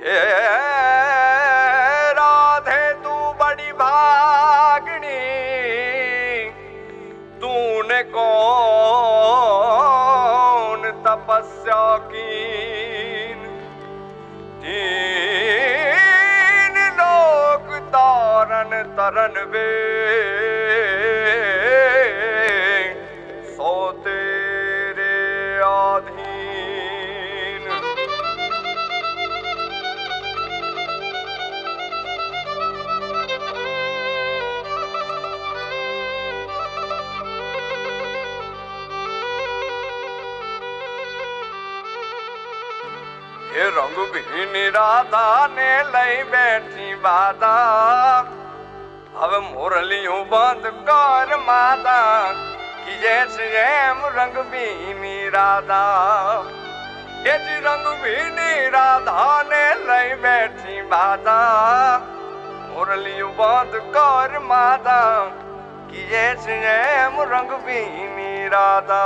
हे राधे तू बड़ी भागनी, तूने कौन तपस्या कीन, तीन लोक तारन तरन वे, सो तेरे आधीन। ये रंग भीनी राधा ने लई बैठी बाधा, अब मुरलियों बंद कर माता कि जैसे रंग भीनी राधा। ये जी रंग भीनी राधा ने लई बैठी बाधा, मुरलियों बंद कर माता कि जैसे रंग भीनी राधा।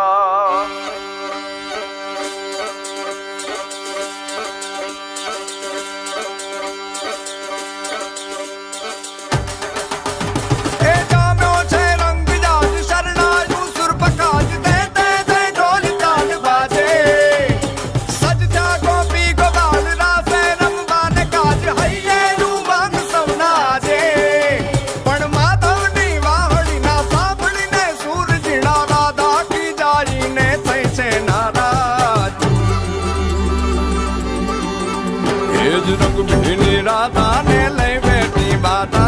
रंग भीनी राधा ने लई बैठी बाधा,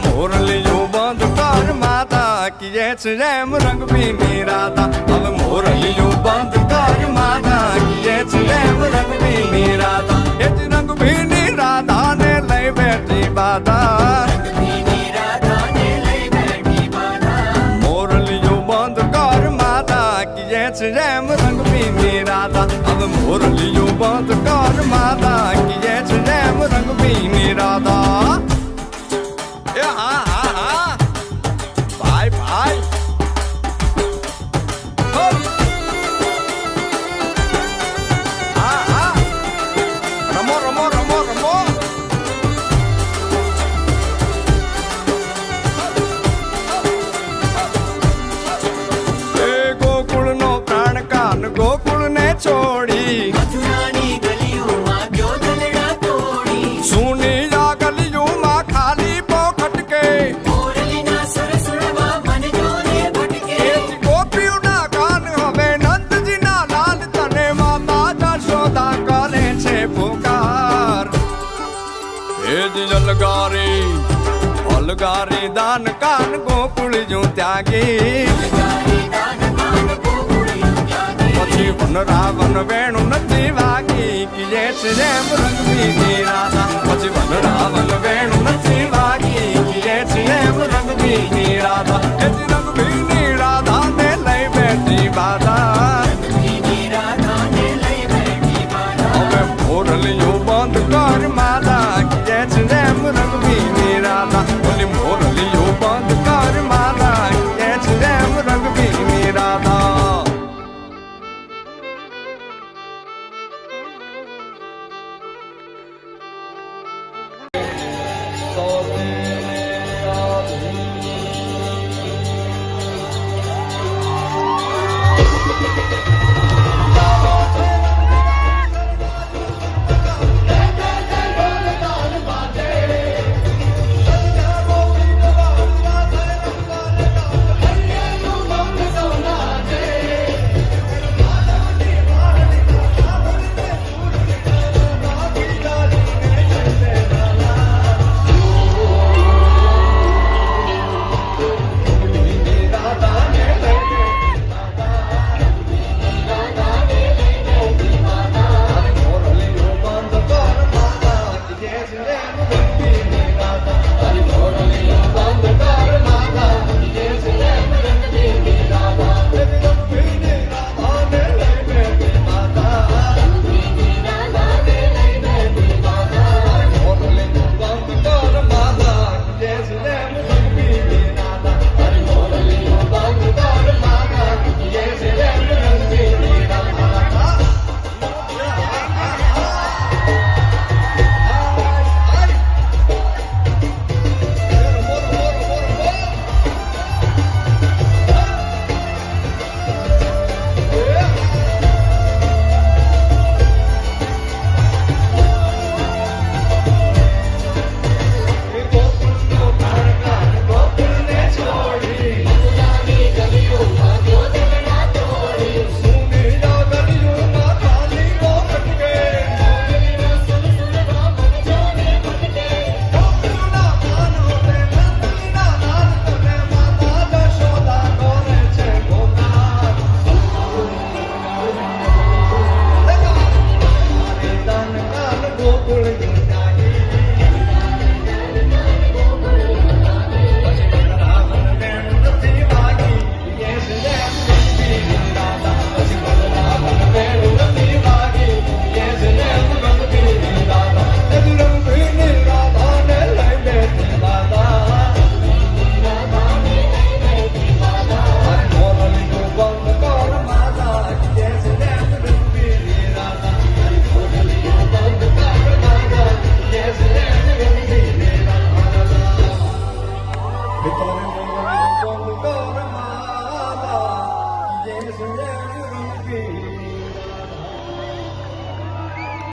मुरलियों बंद कर माता कि जैसे रंग भीनी राधा। अब मुरलियों बंद कर माता कि जैसे रंग भीनी राधा। ये रंग भीनी राधा ने लई बैठी बाधा, मुरलियों बंद कर माता कि जैसे रंग भीनी राधा। अब मुरलियों बंद कर माता कि जैसे रंग भीनी राधा। हाँ हाँ हाँ भाई भाई हाँ हाँ रमो रमो रमो रमो। गोकुल नो प्राण कान गोकुल ने छोड़ी, मथुरानी गलियों मां क्यों दलड़ा तोड़ी। सुनी जा गलियों मां खाली पोखट के, मुरली ना सुर सुरवा मन जोरे भटके। गोपियों ना कान हवे नंद जी ना लाल तने माता जशोदा करे छे पुकार। हे जलगारी अलगारी दान कान गोकुल जो त्यागी, પછી વન રાવણ વેણુ નથી વાગી કે જૈસે રંગ ભીની રાધા। પછી વન રાવણ વેણુ નથી વાગી કે જૈસે રંગ ભીની રાધા। એ રંગ ભીની રાધા ને લઈ બેઠી બાધા, હવે મોરલિયો બંધ કર માતા કે જૈસે રંગ ભીની રાધા। બોલી મોરલિયો બંધ કર માતા કે જૈસે રંગ ભીની રાધા। વિતરણ